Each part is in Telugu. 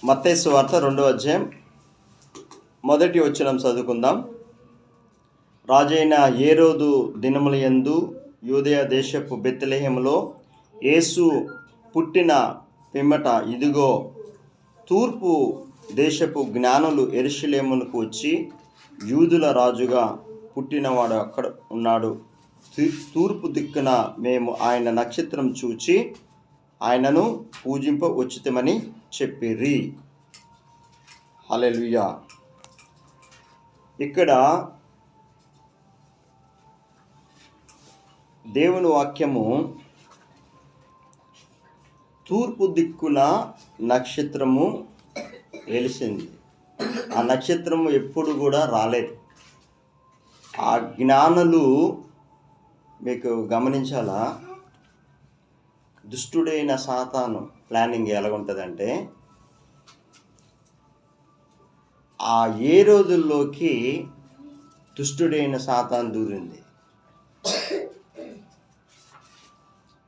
మత్తయి సువార్త 2వ అధ్యాయం మొదటి వచనం చదువుకుందాం. రాజైన హేరోదు దినముల యందు యూదయ దేశపు బెత్లెహేములో యేసు పుట్టిన పిమ్మట ఇదిగో తూర్పు దేశపు జ్ఞానులు యెరూషలేమునకు వచ్చి, యూదుల రాజుగా పుట్టినవాడు అక్కడ ఉన్నాడు, తూర్పు దిక్కున మేము ఆయన నక్షత్రం చూచి ఆయనను పూజింప ఉచితమని చెప్పిరి. హల్లెలూయా. ఇక్కడ దేవుని వాక్యము తూర్పు దిక్కున నక్షత్రము వెలిసింది. ఆ నక్షత్రము ఎప్పుడు కూడా రాలేదు. ఆ జ్ఞానులు మీకు గమనించాలా, దుష్టుడైన సాతాను ప్లానింగ్ ఎలాగుంటుందంటే, ఆ ఏ రోజుల్లోకి దుష్టుడైన సాతాను దూరింది.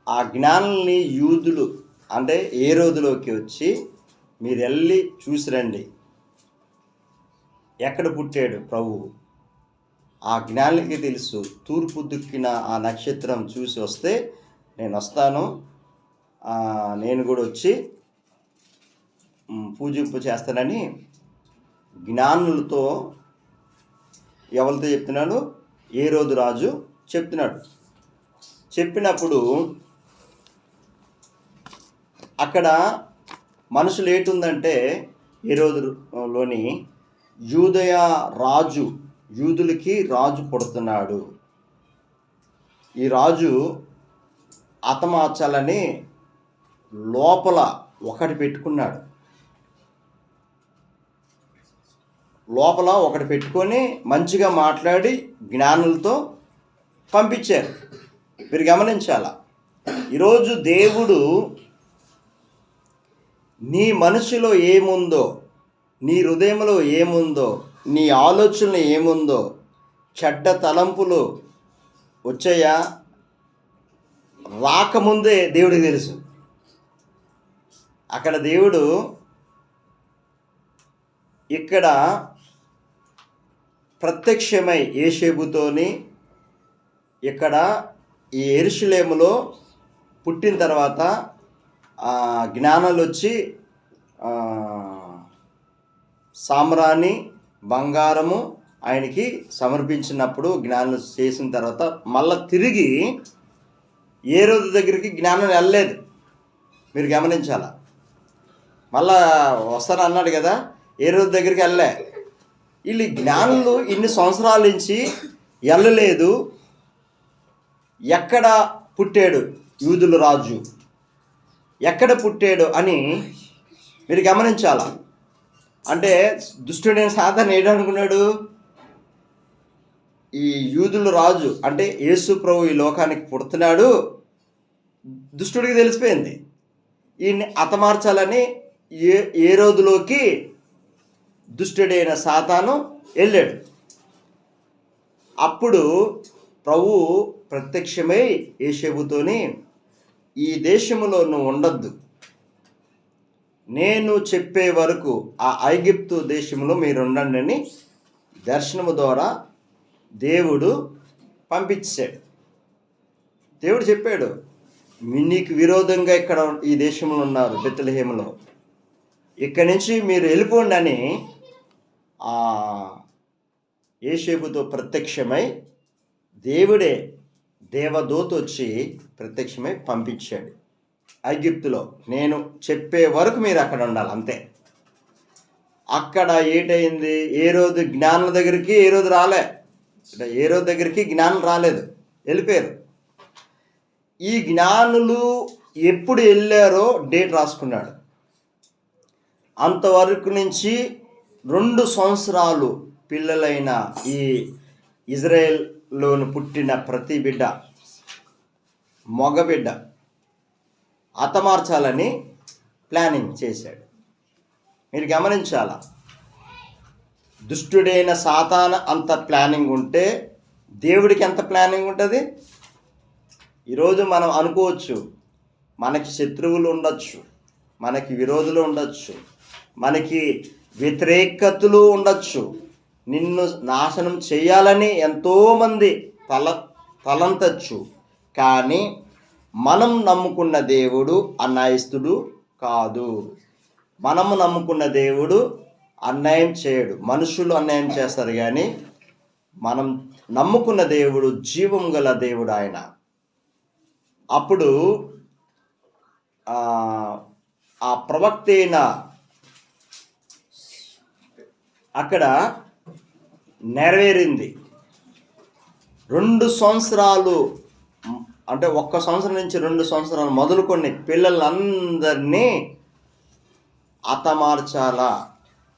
ఆ జ్ఞానుల్ని యూదులు అంటే ఏ రోజులోకి వచ్చి, మీరు వెళ్ళి చూసిరండి ఎక్కడ పుట్టాడు ప్రభువు. ఆ జ్ఞానులకి తెలుసు, తూర్పు దిక్కున ఆ నక్షత్రం చూసి వస్తే నేను వస్తాను, నేను కూడా వచ్చి పూజింపు చేస్తానని జ్ఞానులతో ఎవరితో చెప్తున్నాడు? హేరోదు రాజు చెప్తున్నాడు. చెప్పినప్పుడు అక్కడ మనుషులు ఏటుందంటే, హేరోదులోని యూదయ రాజు, యూదులకి రాజు పుడుతున్నాడు, ఈ రాజు హతమార్చాలని లోపల ఒకటి పెట్టుకున్నాడు. లోపల ఒకటి పెట్టుకొని మంచిగా మాట్లాడి జ్ఞానులతో పంపించారు. మీరు గమనించాల, ఈరోజు దేవుడు నీ మనసులో ఏముందో, నీ హృదయంలో ఏముందో, నీ ఆలోచనలు ఏముందో, చెడ్డ తలంపులు వచ్చాయా రాకముందే దేవుడికి తెలుసు. అక్కడ దేవుడు ఇక్కడ ప్రత్యక్షమై యేషేబుతోని ఇక్కడ ఈ యెరూషలేములో పుట్టిన తర్వాత జ్ఞానాలు వచ్చి సామ్రాణి బంగారము ఆయనకి సమర్పించినప్పుడు, జ్ఞానం చేసిన తర్వాత మళ్ళా తిరిగి హేరోదు దగ్గరికి జ్ఞానం వెళ్ళలేదు. మీరు గమనించాల, మళ్ళా వస్తాను అన్నాడు కదా, హేరోదు దగ్గరికి వెళ్ళలే. వీళ్ళు జ్ఞానులు ఇన్ని సంవత్సరాల నుంచి వెళ్ళలేదు. ఎక్కడ పుట్టాడు యూదుల రాజు, ఎక్కడ పుట్టాడు అని మీరు గమనించాల. అంటే దుష్టుడైన సాతాను ఏంటనుకున్నాడు, ఈ యూదుల రాజు అంటే యేసు ప్రభు ఈ లోకానికి పుడుతున్నాడు, దుష్టుడికి తెలిసిపోయింది, ఈయన్ని హతమార్చాలని ఏ రోజులోకి దుష్టుడైన సాతాను వెళ్ళాడు. అప్పుడు ప్రభు ప్రత్యక్షమై యేషేబుతోని, ఈ దేశంలో నువ్వు ఉండొద్దు, నేను చెప్పే వరకు ఆ ఐగుప్తు దేశంలో మీరు ఉండండి అని దర్శనము ద్వారా దేవుడు పంపించాడు. దేవుడు చెప్పాడు, నీకు విరోధంగా ఇక్కడ ఈ దేశంలో ఉన్నారు, బెత్లెహేములో, ఇక్కడి నుంచి మీరు వెళ్ళిపోండి అని యేషేబుతో ప్రత్యక్షమై దేవుడే దేవదూత వచ్చి ప్రత్యక్షమై పంపించాడు. ఐగుప్తులో నేను చెప్పే వరకు మీరు అక్కడ ఉండాలి, అంతే. అక్కడ ఏటైంది, హేరోదు జ్ఞానుల దగ్గరికి హేరోదు రాలే, హేరోదు దగ్గరికి జ్ఞానం రాలేదు, వెళ్ళిపోయారు. ఈ జ్ఞానులు ఎప్పుడు వెళ్ళారో డేట్ రాసుకున్నాడు. అంతవరకు నుంచి 2 సంవత్సరాలు పిల్లలైన ఈ ఇజ్రాయెల్లోని పుట్టిన ప్రతి బిడ్డ, మగబిడ్డ హతమార్చాలని ప్లానింగ్ చేశాడు. మీరు గమనించాల, దుష్టుడైన సాతాను అంత ప్లానింగ్ ఉంటే దేవుడికి ఎంత ప్లానింగ్ ఉంటుంది. ఈరోజు మనం అనుకోవచ్చు, మనకి శత్రువులు ఉండొచ్చు, మనకి విరోధులు ఉండొచ్చు, మనకి వ్యతిరేకతలు ఉండొచ్చు, నిన్ను నాశనం చేయాలని ఎంతోమంది తలంతచ్చు. కానీ మనం నమ్ముకున్న దేవుడు అన్యాయస్తుడు కాదు. మనము నమ్ముకున్న దేవుడు అన్యాయం చేయడు. మనుషులు అన్యాయం చేస్తారు, కానీ మనం నమ్ముకున్న దేవుడు జీవం గల దేవుడు ఆయన. అప్పుడు ఆ ప్రవక్త అయిన అక్కడ నెరవేరింది. 2 సంవత్సరాలు, అంటే 1 సంవత్సరం నుంచి 2 సంవత్సరాలు మొదలుకొని పిల్లలందరినీ హతమార్చాలా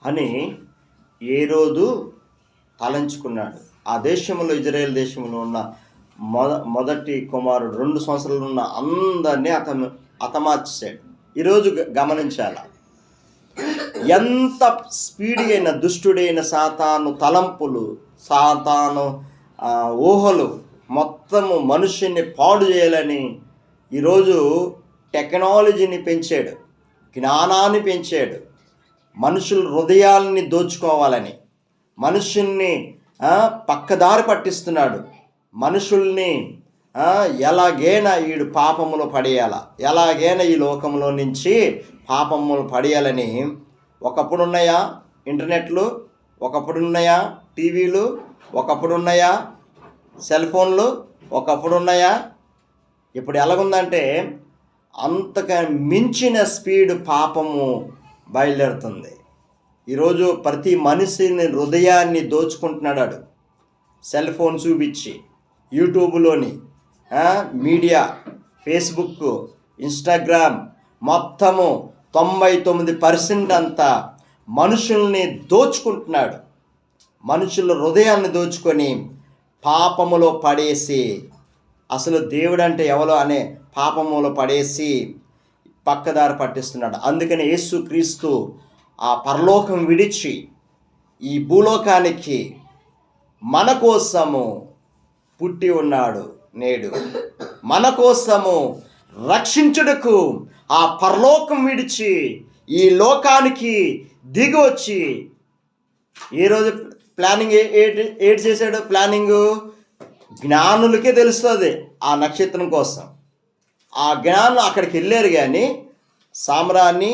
అని హేరోదు తలంచుకున్నాడు. ఆ దేశంలో, ఇజ్రాయేల్ దేశంలో ఉన్న మొదటి కుమారుడు 2 సంవత్సరాలు ఉన్న అందరినీ హతమార్చాడు. ఈరోజు గమనించాల, ఎంత స్పీడ్ అయిన దుష్టుడైన సాతాను తలంపులు, సాతాను ఊహలు మొత్తము మనుషుని పాడు చేయాలని ఈరోజు టెక్నాలజీని పెంచాడు, జ్ఞానాన్ని పెంచాడు, మనుషుల హృదయాల్ని దోచుకోవాలని, మనుషుల్ని పక్కదారి పట్టిస్తున్నాడు. మనుషుల్ని ఎలాగైనా వీడు పాపములో పడేయాలా, ఎలాగైనా ఈ లోకంలో నుంచి పాపములు పడేయాలని. ఒకప్పుడు ఉన్నాయా ఇంటర్నెట్లు, ఒకప్పుడు ఉన్నాయా టీవీలు, ఒకప్పుడు ఉన్నాయా సెల్ ఫోన్లు, ఒకప్పుడు ఉన్నాయా. ఇప్పుడు ఎలాగుందంటే అంతగా మించిన స్పీడ్ పాపము బయలుదేరుతుంది. ఈరోజు ప్రతి మనిషిని హృదయాన్ని దోచుకుంటున్నాడు సెల్ ఫోన్ చూపించి. యూట్యూబ్లోని మీడియా, ఫేస్బుక్, ఇన్స్టాగ్రామ్ మొత్తము 99% అంతా మనుషుల్ని దోచుకుంటున్నాడు. మనుషుల హృదయాన్ని దోచుకొని పాపములో పడేసి, అసలు దేవుడు అంటే ఎవరో అనే పాపములో పడేసి పక్కదారి పట్టిస్తున్నాడు. అందుకని యేసుక్రీస్తు ఆ పరలోకం విడిచి ఈ భూలోకానికి మన కోసము పుట్టి ఉన్నాడు. నేడు మన కోసము రక్షించుటకు ఆ పరలోకం విడిచి ఈ లోకానికి దిగి వచ్చి, ఈరోజు ప్లానింగ్ ఏడు చేశాడు. ప్లానింగు జ్ఞానులకే తెలుస్తుంది ఆ నక్షత్రం కోసం. ఆ జ్ఞానులు అక్కడికి వెళ్ళారు, కానీ సామ్రాన్ని,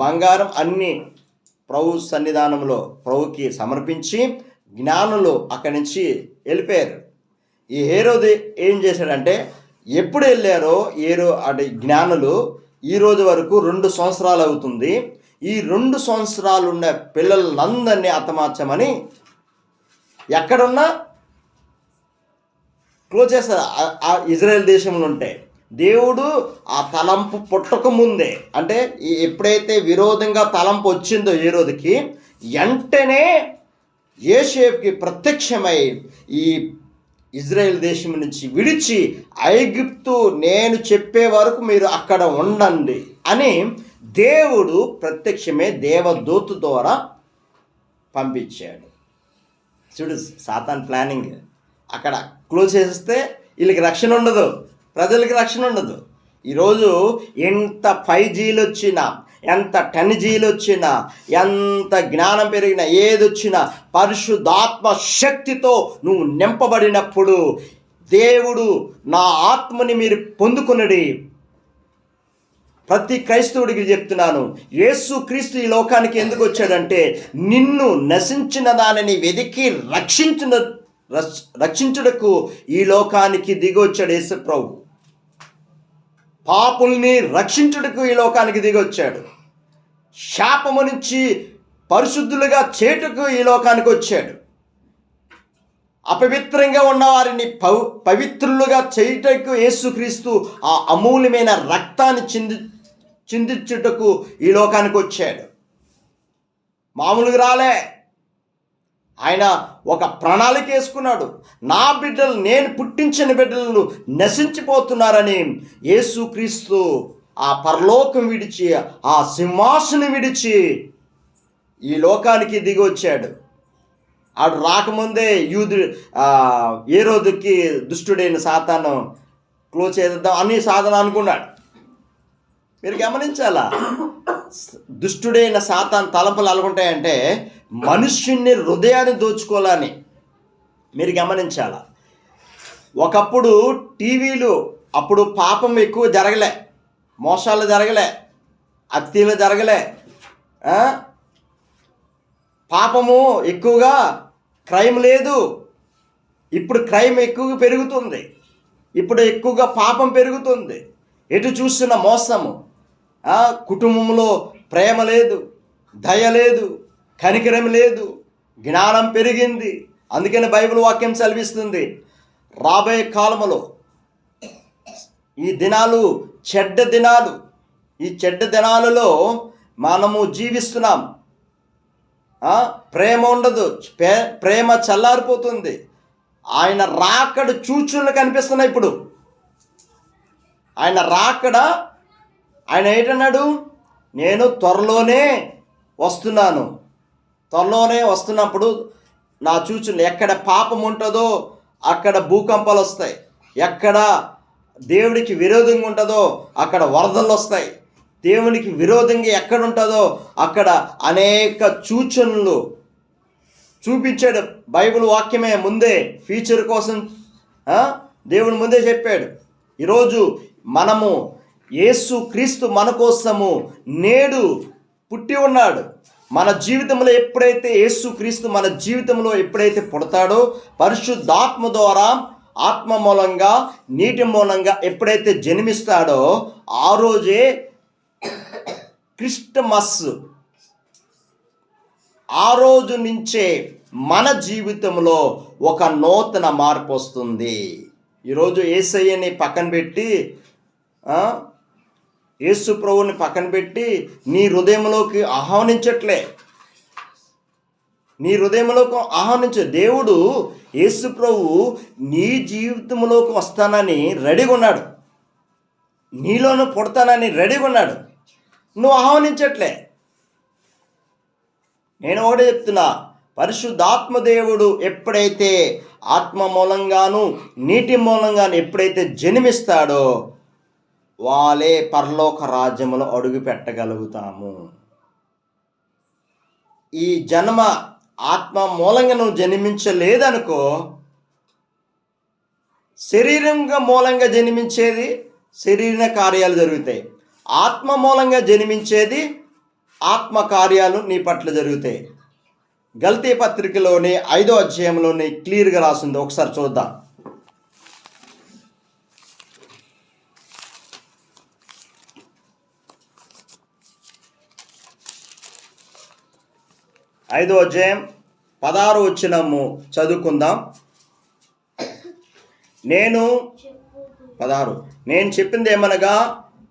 బంగారం అన్నీ ప్రభు సన్నిధానంలో ప్రభుకి సమర్పించి జ్ఞానులు అక్కడి నుంచి వెళ్ళిపోయారు. ఈ హేరోదు ఏం చేశాడంటే, ఎప్పుడు వెళ్ళారో అంటే జ్ఞానులు ఈ రోజు వరకు 2 సంవత్సరాలు అవుతుంది. ఈ 2 సంవత్సరాలు ఉన్న పిల్లలందరినీ హతమార్చమని ఎక్కడున్నా క్లోజ్ చేస్తారు. ఆ ఇజ్రాయెల్ దేశంలో ఉంటే దేవుడు ఆ తలంపు పుట్టక ముందే, అంటే ఎప్పుడైతే విరోధంగా తలంపు వచ్చిందో హేరోదుకి, వెంటనే యోసేపుకి ప్రత్యక్షమై ఈ ఇజ్రాయెల్ దేశం నుంచి విడిచి ఐగుప్తు నేను చెప్పే వరకు మీరు అక్కడ ఉండండి అని దేవుడు ప్రత్యక్షమే దేవదూత ద్వారా పంపించాడు. చూడు సాతాన్ ప్లానింగ్. అక్కడ క్లోజ్ చేస్తే వీళ్ళకి రక్షణ ఉండదు, ప్రజలకి రక్షణ ఉండదు. ఈరోజు ఎంత 5Gలు వచ్చినా, ఎంత 10Gలు వచ్చినా, ఎంత జ్ఞానం పెరిగినా, ఏదొచ్చినా పరిశుద్ధాత్మ శక్తితో నువ్వు నింపబడినప్పుడు దేవుడు నా ఆత్మని మీరు పొందుకున్నది. ప్రతి క్రైస్తవుడికి చెప్తున్నాను, యేసుక్రీస్తు ఈ లోకానికి ఎందుకు వచ్చాడంటే నిన్ను నశించిన దానిని వెతికి రక్షించుటకు ఈ లోకానికి దిగి వచ్చాడు యేసు ప్రభు. పాపుల్ని రక్షించుటకు ఈ లోకానికి దిగి వచ్చాడు. శాపము నుంచి పరిశుద్ధులుగా చేటుకు ఈ లోకానికి వచ్చాడు. అపవిత్రంగా ఉన్న వారిని పవిత్రులుగా చేయుటకు యేసుక్రీస్తు ఆ అమూల్యమైన రక్తాన్ని చిందించుటకు ఈ లోకానికి వచ్చాడు. మామూలుగా రాలే. ఆయన ఒక ప్రణాళిక వేసుకున్నాడు. నా బిడ్డలు, నేను పుట్టించిన బిడ్డలను నశించిపోతున్నారని యేసుక్రీస్తు ఆ పరలోకం విడిచి, ఆ సింహాసనం విడిచి ఈ లోకానికి దిగి వచ్చాడు. ఆడు రాకముందే హేరోదుకి దుష్టుడైన సాతాను క్లోజ్ చేద్దాం అని సాధన అనుకున్నాడు. మీరు గమనించాలా, దుష్టుడైన సాతాను తలంపులు అలాగుంటాయంటే మనుష్యుని హృదయాన్ని దోచుకోవాలని మీరు గమనించాల. ఒకప్పుడు టీవీలు, అప్పుడు పాపం ఎక్కువ జరగలే, మోసాలు జరగలే, హత్యలు జరగలే, పాపము ఎక్కువగా, క్రైమ్ లేదు. ఇప్పుడు క్రైమ్ ఎక్కువగా పెరుగుతుంది, ఇప్పుడు ఎక్కువగా పాపం పెరుగుతుంది. ఎటు చూస్తున్న మోసము, కుటుంబంలో ప్రేమ లేదు, దయ లేదు, కనికరం లేదు, జ్ఞానం పెరిగింది. అందుకని బైబిల్ వాక్యం సెలవిస్తుంది, రాబోయే కాలములో ఈ దినాలు చెడ్డ దినాలు, ఈ చెడ్డ దినాలలో మనము జీవిస్తున్నాం. ప్రేమ ఉండదు, ప్రేమ చల్లారిపోతుంది. ఆయన రాకడ సూచనలు కనిపిస్తున్నాయి. ఇప్పుడు ఆయన రాకడ, ఆయన ఏంటన్నాడు, నేను త్వరలోనే వస్తున్నాను. త్వరలోనే వస్తున్నప్పుడు నా సూచనలు, ఎక్కడ పాపం ఉంటుందో అక్కడ భూకంపాలు వస్తాయి, ఎక్కడ దేవుడికి విరోధంగా ఉంటుందో అక్కడ వరదలు వస్తాయి, దేవునికి విరోధంగా ఎక్కడ ఉంటుందో అక్కడ అనేక సూచనలు చూపించాడు. బైబిల్ వాక్యమే ముందే ఫ్యూచర్ కోసం దేవుడు ముందే చెప్పాడు. ఈరోజు మనము యేసు క్రీస్తు మన కోసము నేడు పుట్టి ఉన్నాడు. మన జీవితంలో ఎప్పుడైతే యేసు క్రీస్తు మన జీవితంలో ఎప్పుడైతే పుడతాడో, పరిశుద్ధాత్మ ద్వారా, ఆత్మ మూలంగా, నీటి మూలంగా ఎప్పుడైతే జన్మిస్తాడో ఆ రోజే క్రిస్టమస్. ఆ రోజు నుంచే మన జీవితంలో ఒక నూతన మార్పు వస్తుంది. ఈరోజు యేసయ్యని పక్కన పెట్టి, యేసు ప్రభువుని పక్కన పెట్టి నీ హృదయంలోకి ఆహ్వానించట్లే, నీ హృదయంలోకి ఆహ్వానించ. దేవుడు యేసు ప్రభువు నీ జీవితంలోకి వస్తానని రెడీగా ఉన్నాడు, నీలోనూ పుడతానని రెడీగా ఉన్నాడు. నువ్వు ఆహ్వానించట్లే. నేను ఒకటే చెప్తున్నా, పరిశుద్ధాత్మ దేవుడు ఎప్పుడైతే ఆత్మ మూలంగాను నీటి మూలంగాను ఎప్పుడైతే జన్మిస్తాడో వాళ్ళే పరలోక రాజ్యములో అడుగు పెట్టగలుగుతాము. ఈ జన్మ ఆత్మ మూలంగా నువ్వు జన్మించలేదనుకో, శరీరంగా మూలంగా జన్మించేది శరీర కార్యాలు జరుగుతాయి, ఆత్మ మూలంగా జన్మించేది ఆత్మ కార్యాలు నీ పట్ల జరుగుతాయి. గల్తీ పత్రికలోని 5వ అధ్యాయంలోని క్లియర్గా రాసింది, ఒకసారి చూద్దాం. ఐదో అధ్యాయం 16 వచనము చదువుకుందాం. నేను చెప్పింది ఏమనగా,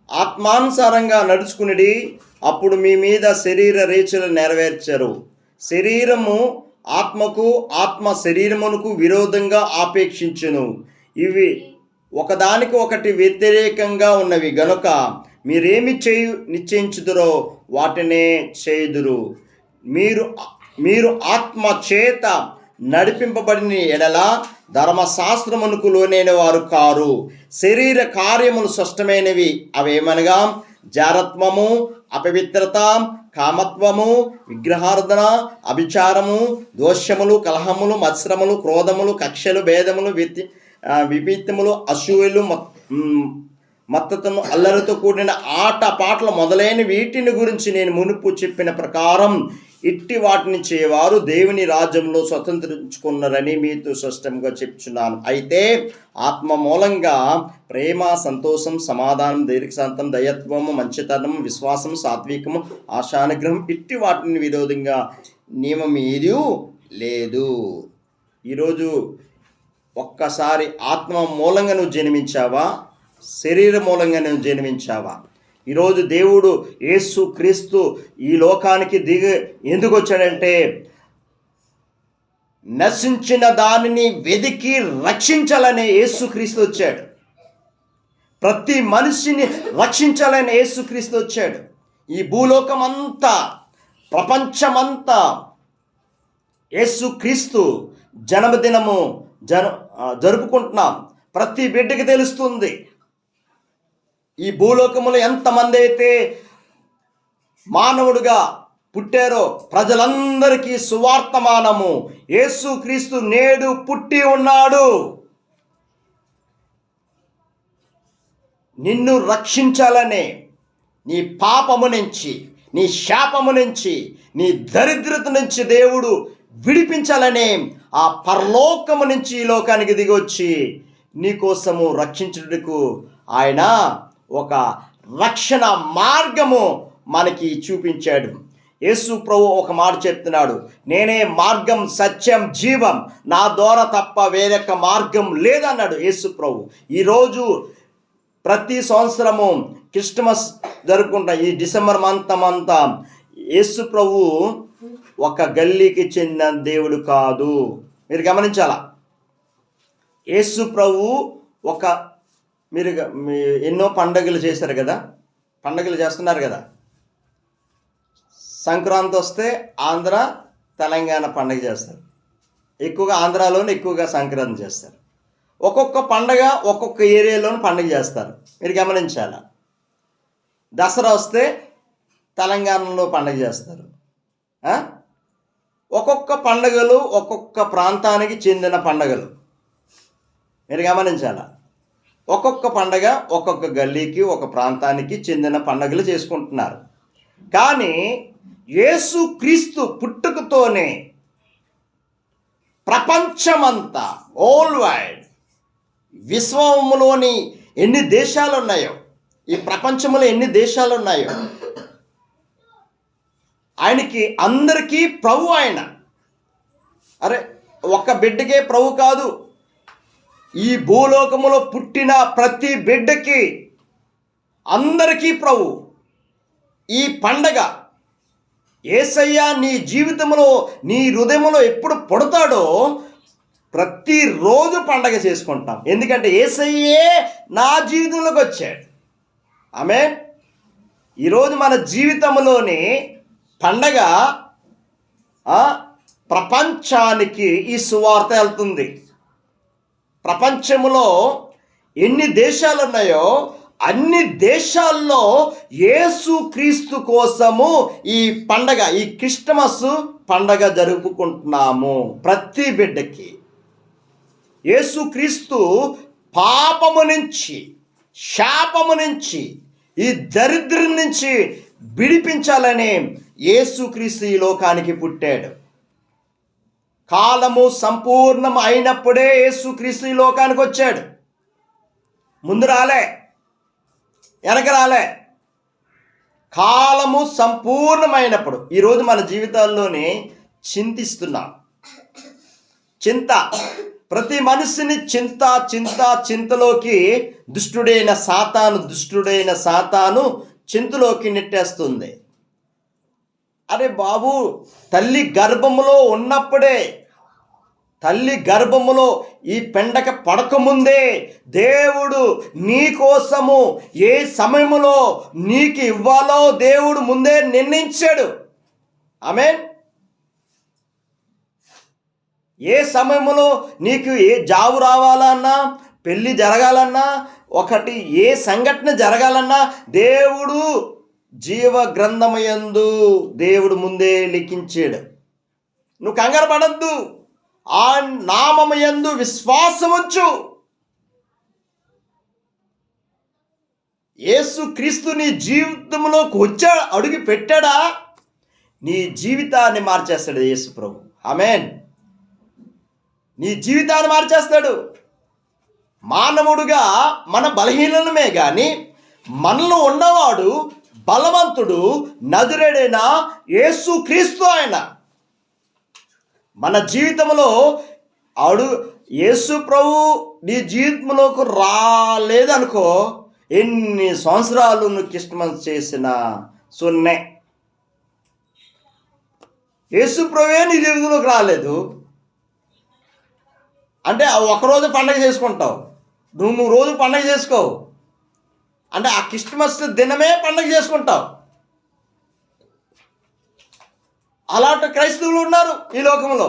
ఆత్మానుసారంగా నడుచుకునిడి, అప్పుడు మీ మీద శరీర రేచలు నెరవేర్చరు. శరీరము ఆత్మకు, ఆత్మ శరీరమునకు విరోధంగా ఆపేక్షించును. ఇవి ఒకదానికి ఒకటి వ్యతిరేకంగా ఉన్నవి గనుక మీరేమి నిశ్చయించుదురో వాటినే చేయుదురు. మీరు ఆత్మ చేత నడిపింపబడిన ఎడల ధర్మశాస్త్రమునకు లోనైన వారు కారు. శరీర కార్యములు స్పష్టమైనవి, అవేమనగా జారత్వము, అపవిత్రత, కామత్వము, విగ్రహార్థన, అభిచారము, దోషములు, కలహములు, మత్సరములు, క్రోధములు, కక్షలు, భేదములు, విపరీతములు, అసూయలు, మత్తతను, అల్లరితో కూడిన ఆట పాటలు మొదలైన వీటిని గురించి నేను మునుపు చెప్పిన ప్రకారం ఇట్టి వాటిని చేయవారు దేవుని రాజ్యంలో స్వతంత్రించుకున్నారని మీతో స్పష్టంగా చెప్తున్నాను. అయితే ఆత్మ మూలంగా ప్రేమ, సంతోషం, సమాధానం, దీర్ఘశాంతం, దయత్వము, మంచితనము, విశ్వాసము, సాత్వికము, ఆశానుగ్రహం, ఇట్టి వాటిని విరోధంగా నియమం ఏదీ లేదు. ఈరోజు ఒక్కసారి ఆత్మ మూలంగా నువ్వు జన్మించావా, శరీర మూలంగా నువ్వు జన్మించావా? ఈరోజు దేవుడు యేసు క్రీస్తు ఈ లోకానికి ఎందుకు వచ్చాడంటే, నశించిన దానిని వెదికి రక్షించాలనే యేసు క్రీస్తు వచ్చాడు. ప్రతి మనిషిని రక్షించాలనే యేసు క్రీస్తు వచ్చాడు. ఈ భూలోకమంతా, ప్రపంచమంతా యేసు క్రీస్తు జన్మదినము జరుపుకుంటున్నాం. ప్రతి బిడ్డకి తెలుస్తుంది. ఈ భూలోకములో ఎంతమంది అయితే మానవుడిగా పుట్టారో ప్రజలందరికీ సువార్తమానము. యేసుక్రీస్తు నేడు పుట్టి ఉన్నాడు. నిన్ను రక్షించాలనే, నీ పాపము నుంచి, నీ శాపము నుంచి, నీ దరిద్రత నుంచి దేవుడు విడిపించాలనే ఆ పరలోకము నుంచి ఈ లోకానికి దిగొచ్చి నీకోసము రక్షించుటకు ఆయన ఒక రక్షణ మార్గము మనకి చూపించాడు. యేసు ప్రభు ఒక మాట చెప్తున్నాడు, నేనే మార్గం, సత్యం, జీవం, నా ద్వారా తప్ప వేరొక మార్గం లేదన్నాడు యేసు ప్రభు. ఈరోజు ప్రతి సంవత్సరము క్రిస్మస్ జరుపుకుంటాం. ఈ డిసెంబర్ మంతా యేసు ప్రభు ఒక గల్లీకి చెందిన దేవుడు కాదు. మీరు గమనించాలా. యేసు ప్రభు మీరు ఎన్నో పండుగలు చేశారు కదా, పండుగలు చేస్తున్నారు కదా. సంక్రాంతి వస్తే ఆంధ్ర, తెలంగాణ పండుగ చేస్తారు. ఎక్కువగా ఆంధ్రాలోనే ఎక్కువగా సంక్రాంతి చేస్తారు. ఒక్కొక్క పండగ ఒక్కొక్క ఏరియాలోని పండుగ చేస్తారు. మీరు గమనించాలా. దసరా వస్తే తెలంగాణలో పండుగ చేస్తారు. ఒక్కొక్క పండుగలు ఒక్కొక్క ప్రాంతానికి చెందిన పండుగలు. మీరు గమనించాలా. ఒక్కొక్క పండగ ఒక్కొక్క గల్లీకి, ఒక ప్రాంతానికి చెందిన పండుగలు చేసుకుంటున్నారు. కానీ యేసుక్రీస్తు పుట్టుకతోనే ప్రపంచమంతా, ఓల్ వైడ్, విశ్వంలోని ఎన్ని దేశాలు ఉన్నాయో, ఈ ప్రపంచంలో ఎన్ని దేశాలు ఉన్నాయో, ఆయనకి అందరికీ ప్రభు ఆయన. అరే, ఒక్క బిడ్డకే ప్రభు కాదు, ఈ భూలోకములో పుట్టిన ప్రతి బిడ్డకి అందరికీ ప్రభు. ఈ పండగ యేసయ్య నీ జీవితంలో, నీ హృదయంలో ఎప్పుడు పుడతాడో ప్రతిరోజు పండగ చేసుకుంటాం. ఎందుకంటే యేసయ్యే నా జీవితంలోకి వచ్చాడు. ఆమేన్. ఈరోజు మన జీవితంలోని పండగ ప్రపంచానికి ఈ సువార్త వెళ్తుంది. ప్రపంచంలో ఎన్ని దేశాలు ఉన్నాయో అన్ని దేశాల్లో యేసుక్రీస్తు కోసము ఈ పండగ, ఈ క్రిస్మస్ పండగ జరుపుకుంటున్నాము. ప్రతి బిడ్డకి యేసుక్రీస్తు పాపము నుంచి, శాపము నుంచి, ఈ దరిద్రం నుంచి విడిపించాలని యేసుక్రీస్తు ఈ లోకానికి పుట్టాడు. కాలము సంపూర్ణం అయినప్పుడే యేసుక్రీస్తు ఈ లోకానికి వచ్చాడు. ముందు రాలే, వెనక రాలే. కాలము సంపూర్ణమైనప్పుడు. ఈరోజు మన జీవితాల్లోనే చింతిస్తున్నాం. చింత ప్రతి మనిషిని చింతలోకి దుష్టుడైన సాతాను చింతలోకి నెట్టేస్తుంది. అరే బాబు, తల్లి గర్భములో ఈ పెండక పడకముందే దేవుడు నీ కోసము ఏ సమయంలో నీకు ఇవ్వాలో దేవుడు ముందే నిర్ణయించాడు. ఆమేన్. ఏ సమయంలో నీకు ఏ జాబు రావాలన్నా, పెళ్ళి జరగాలన్నా, ఒకటి ఏ సంఘటన జరగాలన్నా దేవుడు జీవ గ్రంథమయందు దేవుడు ముందే లిఖించాడు. నువ్వు కంగారు పడద్దు, ఆ నామమయందు విశ్వాసముంచు. యేసుక్రీస్తు నీ జీవితంలోకి వచ్చాడు, అడుగు పెట్టాడా, నీ జీవితాన్ని మార్చేస్తాడు యేసు ప్రభు. ఆమేన్. నీ జీవితాన్ని మార్చేస్తాడు. మానవుడుగా మన బలహీనమే కానీ మనలో ఉన్నవాడు బలవంతుడు, నజరేయుడైన యేసుక్రీస్తు ఆయన. మన జీవితంలో యేసు ప్రభు నీ జీవితంలోకి రాలేదనుకో, ఎన్ని సంవత్సరాలు నువ్వు క్రిస్మస్ చేసినా సున్నే. యేసు ప్రభువే నీ జీవితంలోకి రాలేదు అంటే ఒకరోజు పండగ చేసుకుంటావు, నువ్వు రోజు పండగ చేసుకోవు అంటే ఆ క్రిస్మస్ దినమే పండగ చేసుకుంటావు. అలాంటి క్రైస్తవులు ఉన్నారు ఈ లోకంలో.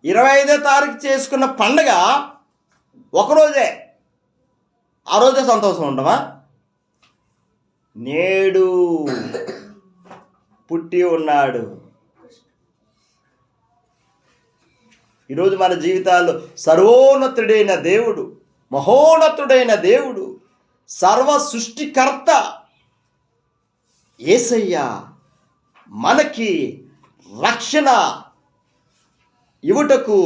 25వ తారీఖు చేసుకున్న పండగ ఒకరోజే, ఆ రోజే సంతోషం ఉండవా? నేడు పుట్టి ఉన్నాడు. ఈరోజు మన జీవితాల్లో సర్వోన్నతుడైన దేవుడు, మహోన్నతుడైన దేవుడు, సర్వ సృష్టికర్త యేసయ్య మనకి రక్షణ ఇవ్వటకు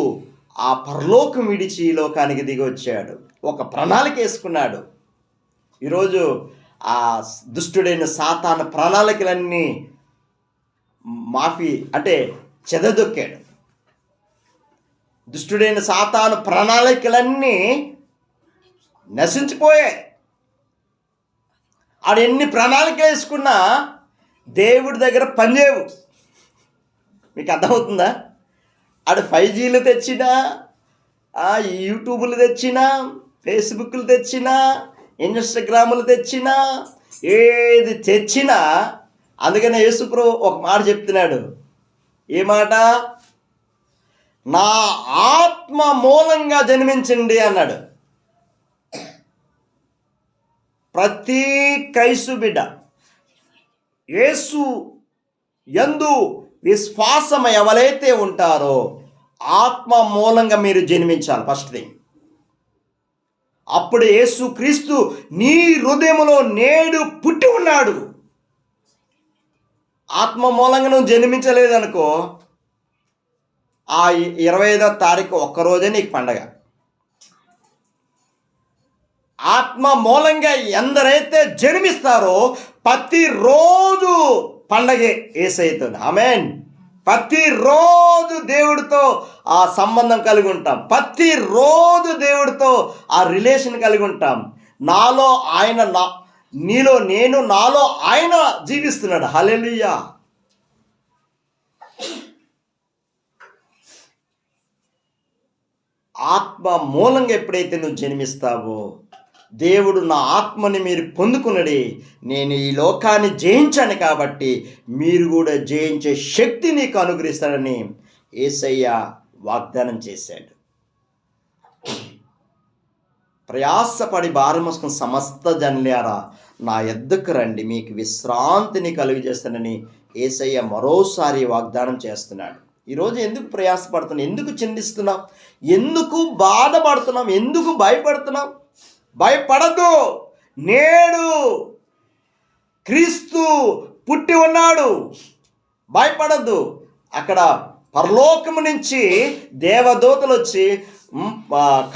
ఆ పరలోకం విడిచి ఈ లోకానికి దిగి వచ్చాడు. ఒక ప్రణాళిక వేసుకున్నాడు. ఈరోజు ఆ దుష్టుడైన సాతాను ప్రణాళికలన్నీ మాఫీ అంటే చెదదొక్కాడు. దుష్టుడైన సాతాను ప్రణాళికలన్నీ నశించిపోయాయి. ఆడు ఎన్ని ప్రణాళికలు వేసుకున్నా దేవుడి దగ్గర పనిచేయవు. మీకు అర్థమవుతుందా? ఆడు 5Gలు తెచ్చినా, యూట్యూబ్లు తెచ్చినా, ఫేస్బుక్లు తెచ్చినా, ఇన్స్టాగ్రాములు తెచ్చినా, ఏది తెచ్చినా, అందుకనే యేసుప్రభు ఒక మాట చెప్తున్నాడు. ఏ మాట? నా ఆత్మ మూలంగా జన్మించండి అన్నాడు. ప్రతి క్రైస్తవ బిడ్డ యేసు యందు విశ్వాసం ఎవరైతే ఉంటారో ఆత్మ మూలంగా మీరు జన్మించాలి. First thing. అప్పుడు యేసు క్రీస్తు నీ హృదయంలో నేడు పుట్టి ఉన్నాడు. ఆత్మ మూలంగా నువ్వు జన్మించలేదనుకో, ఆ 25వ తారీఖు ఒక్కరోజే నీకు పండగ. ఆత్మ మూలంగా ఎందరైతే జన్మిస్తారో ప్రతిరోజు పండగే యేసయ్యతో. ఆమేన్. ప్రతిరోజు దేవుడితో ఆ సంబంధం కలిగి ఉంటాం. ప్రతిరోజు దేవుడితో ఆ రిలేషన్ కలిగి ఉంటాం. నాలో ఆయన, నీలో నేను, నాలో ఆయన జీవిస్తున్నాడు. హల్లెలూయా. ఆత్మ మూలంగా ఎప్పుడైతే నువ్వు జన్మిస్తావో, దేవుడు నా ఆత్మని మీరు పొందుకున్నది, నేను ఈ లోకాన్ని జయించాను కాబట్టి మీరు కూడా జయించే శక్తి నీకు అనుగ్రహిస్తాడని యేసయ్య వాగ్దానం చేశాడు. ప్రయాసపడి భారం మోసుకున్న సమస్త జనులారా నా యొద్దకు రండి, మీకు విశ్రాంతిని కలుగజేస్తానని యేసయ్య మరోసారి వాగ్దానం చేస్తున్నాడు. ఈరోజు ఎందుకు ప్రయాసపడుతున్నాం? ఎందుకు చింతిస్తున్నాం? ఎందుకు బాధపడుతున్నాం? ఎందుకు భయపడుతున్నాం? భయపడద్దు. నేడు క్రీస్తు పుట్టి ఉన్నాడు. భయపడద్దు. అక్కడ పరలోకము నుంచి దేవదూతలు వచ్చి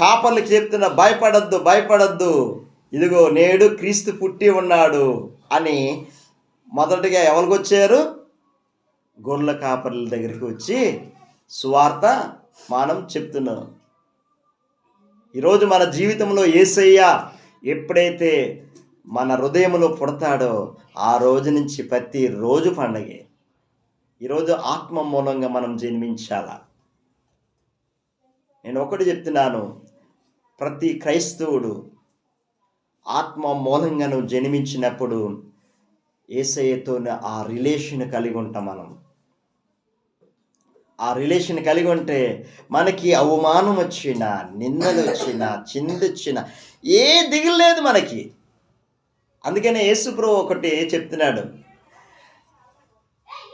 కాపర్లకు చెప్తున్న భయపడద్దు, భయపడద్దు, ఇదిగో నేడు క్రీస్తు పుట్టి ఉన్నాడు అని మొదటిగా ఎవరికి వచ్చారు? గొర్రెల కాపర్ల దగ్గరికి వచ్చి సువార్త మనం చెప్తున్నాం. ఈరోజు మన జీవితంలో యేసయ్య ఎప్పుడైతే మన హృదయంలో పుడతాడో ఆ రోజు నుంచి ప్రతిరోజు పండగే. ఈరోజు ఆత్మ మూలంగా మనం జన్మించాలా. నేను ఒకటి చెప్తున్నాను, ప్రతి క్రైస్తవుడు ఆత్మ మూలంగా నువ్వు జన్మించినప్పుడు యేసయ్యతో ఆ రిలేషన్ కలిగి ఉంటాం. మనం ఆ రిలేషన్ కలిగి ఉంటే మనకి అవమానం వచ్చినా, నిందలు వచ్చినా, చిందొచ్చినా ఏ దిగులు లేదు మనకి. అందుకనే యేసుప్రభు ఒకటి చెప్తున్నాడు.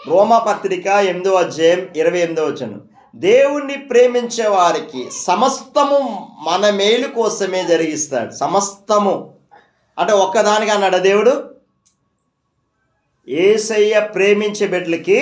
రోమాపత్రిక 8వ అధ్యాయం 28వ వచనం, దేవుణ్ణి ప్రేమించే వారికి సమస్తము మన మేలు కోసమే జరిగిస్తాడు. సమస్తము అంటే ఒక్కదానిగా అన్నాడు దేవుడు. యేసయ్య ప్రేమించే బిడ్డలకి